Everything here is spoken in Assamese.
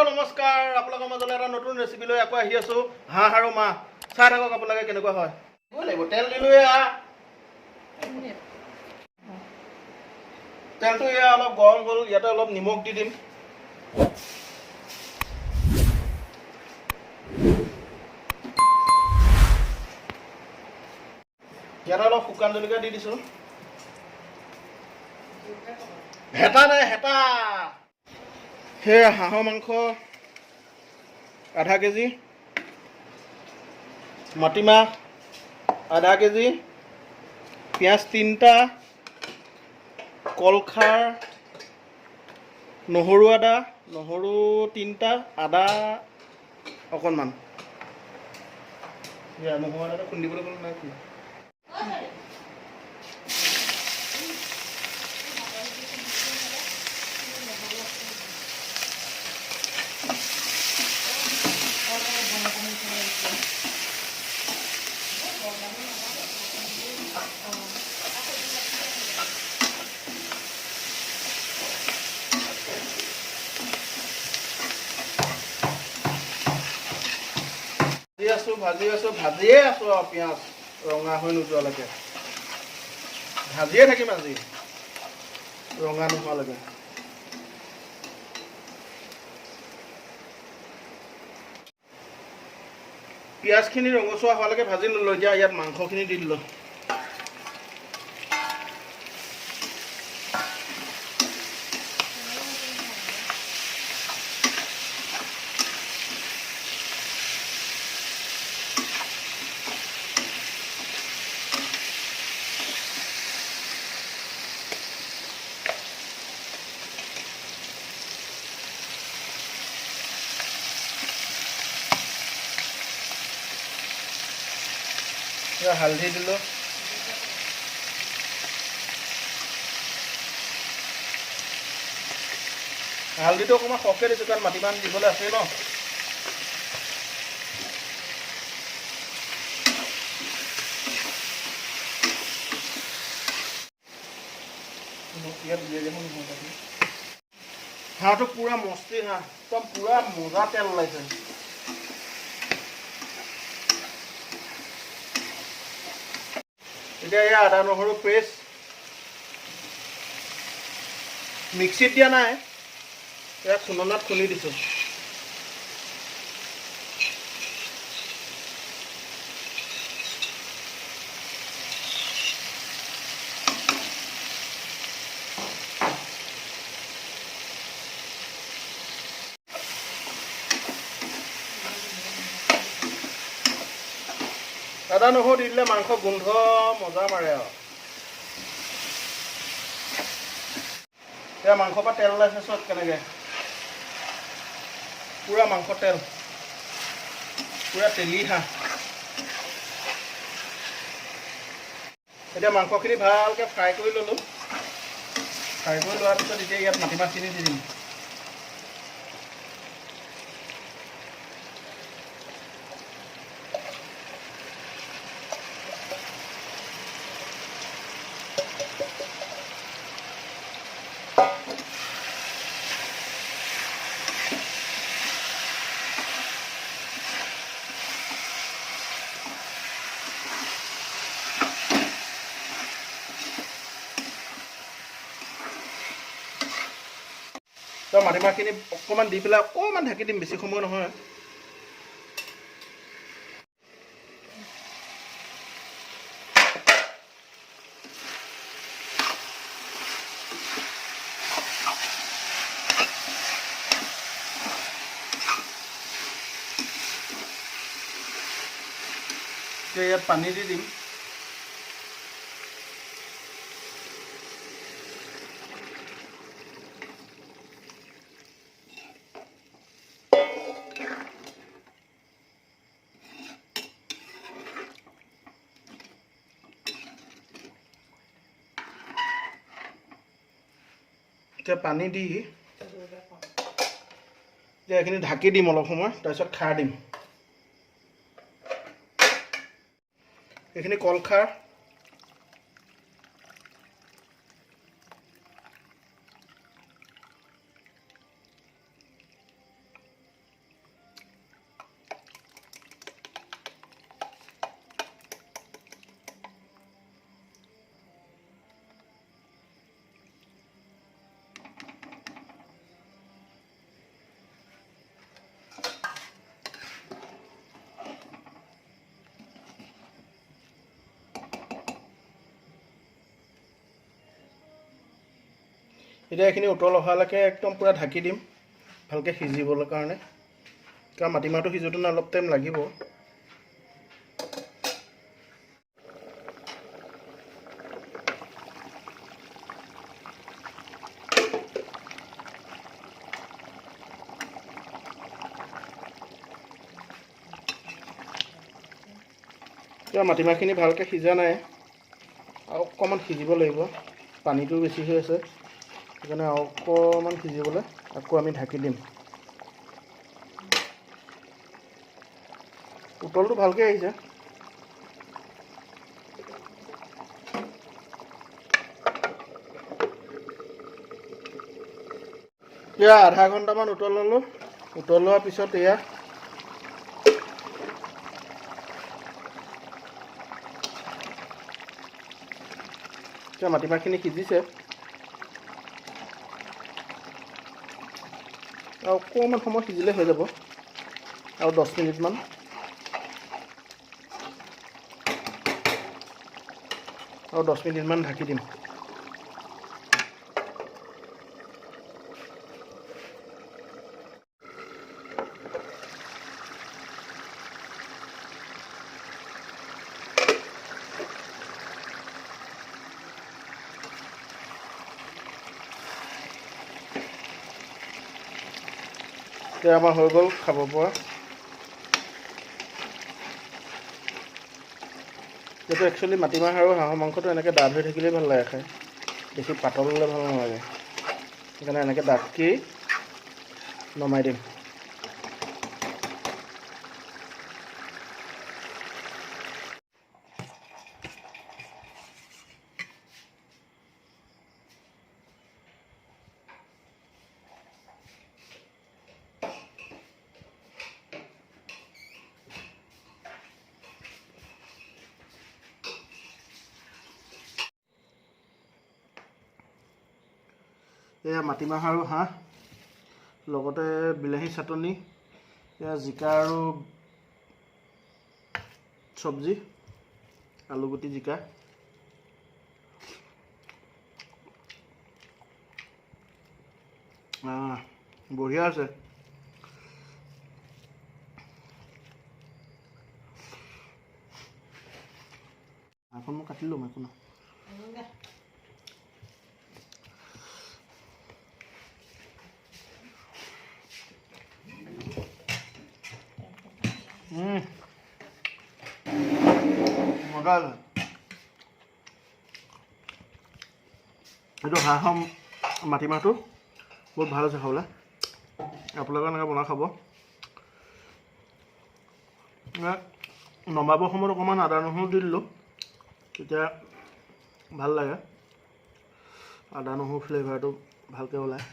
নমস্কাৰ আপোনালোকৰ মাজলৈ এটা নতুন ৰেচিপি লৈ আকৌ আহি আছো হাঁহ আৰু মাহ চাই থাকক আপোনালোকে কেনেকুৱা হয় লাগিব তেল দিলো তেলটো অলপ গৰম হ'ল ইয়াতে অলপ নিমখ দি দিম ইয়াতে অলপ শুকান জলকীয়া দি দিছো হেতা নাই হেতা সেয়া হাঁহৰ মাংস আধা কেজি মাটিমাহ আধা কেজি পিঁয়াজ 3টা কলখাৰ নহৰু 3টা আদা অকণমান নহৰু আদাটো খুন্দিবলৈ গ'ল নাই ভাজিয়ে আছো আৰু পিঁয়াজ ৰঙা হৈ নোযোৱালৈকে ভাজিয়ে থাকিম আজি ৰঙা নোহোৱালৈকে পিঁয়াজখিনি ৰঙচুৱা হোৱালৈকে ভাজি ল'লো এতিয়া ইয়াত মাংসখিনি দি দিলোঁ হালধি দিলোঁ হালধিটো অকণমান সৰহকৈ দিছোঁ কাৰণ মাটিমাহ দিবলৈ আছেই ন হাঁহটো পুৰা মস্তি হাঁহ একদম পুৰা মজা তেল ওলাইছে এতিয়া এয়া আদা নহৰু পেষ্ট মিক্সিত দিয়া নাই এয়া খুন্দনাত খুন্দি দিছোঁ আদা নহৰু দি দিলে মাংস গোন্ধ মজা মাৰে আৰু এতিয়া মাংসৰ পৰা তেল ওলাইছে চব কেনেকৈ পুৰা মাংস তেল পুৰা তেলি হাঁহ এতিয়া মাংসখিনি ভালকৈ ফ্ৰাই কৰি ল'লোঁ ফ্ৰাই কৰি লোৱাৰ পিছত এতিয়া ইয়াত মাটিমাহখিনি দি দিম তো মাটিমাহখিনি অকণমান দি পেলাই অকণমান ঢাকি দিম বেছি সময় নহয় এতিয়া ইয়াত পানী দি দিম এতিয়া পানী দি এতিয়া এইখিনি ঢাকি দিম অলপ সময় তাৰপিছত খাৰ দিম এইখিনি কলখাৰ এতিয়া এইখিনি উতল অহালৈকে একদম পূৰা ঢাকি দিম ভালকৈ সিজিবলৈ কাৰণে, কাৰণ মাটিমাহটো সিজোঁতে অলপ টাইম লাগিব। এতিয়া মাটিমাহখিনি ভালকৈ সিজা নাই, আৰু অকণমান সিজিব লাগিব, পানীটো বেছি হৈ আছে, সেইকাৰণে আৰু অকণমান সিজিবলৈ আকৌ আমি ঢাকি দিম। উতলটো ভালকৈ আহিছে। এয়া আধা ঘণ্টামান উতল ল'লোঁ, উতলোৱাৰ পিছত এয়া মাটিমাহখিনি সিজিছে, আৰু অকণমান সময় সিজিলে হৈ যাব, আৰু 10 মিনিটমান। আৰু 10 মিনিটমান ঢাকি দিম। এতিয়া আমাৰ হৈ গ'ল খাব পৰা। এইটো একচুৱেলি মাটিমাহ আৰু হাঁহৰ মাংসটো এনেকৈ ডাঠ হৈ থাকিলেই ভাল লাগে খাই, বেছি পাতল হ'লে ভাল নালাগে, সেইকাৰণে এনেকৈ ডাঠকেই নমাই দিম। এয়া মাটিমাহ আৰু হাঁহ, লগতে বিলাহী চাটনি, এয়া জিকা আৰু চব্জি, আলুগুটি জিকা। বঢ়িয়া আছে। এখন মই কাটি ল'ম, একো নহয়। মজা আছে। এইটো হাঁহৰ মাটিমাহটো বহুত ভাল আছে খাবলৈ, আপোনালোকে এনেকৈ বনাই খাব। নমাবৰ সময়ত অকণমান আদা নহৰু দি দিলোঁ, তেতিয়া ভাল লাগে, আদা নহৰু ফ্লেভাৰটো ভালকৈ ওলায়।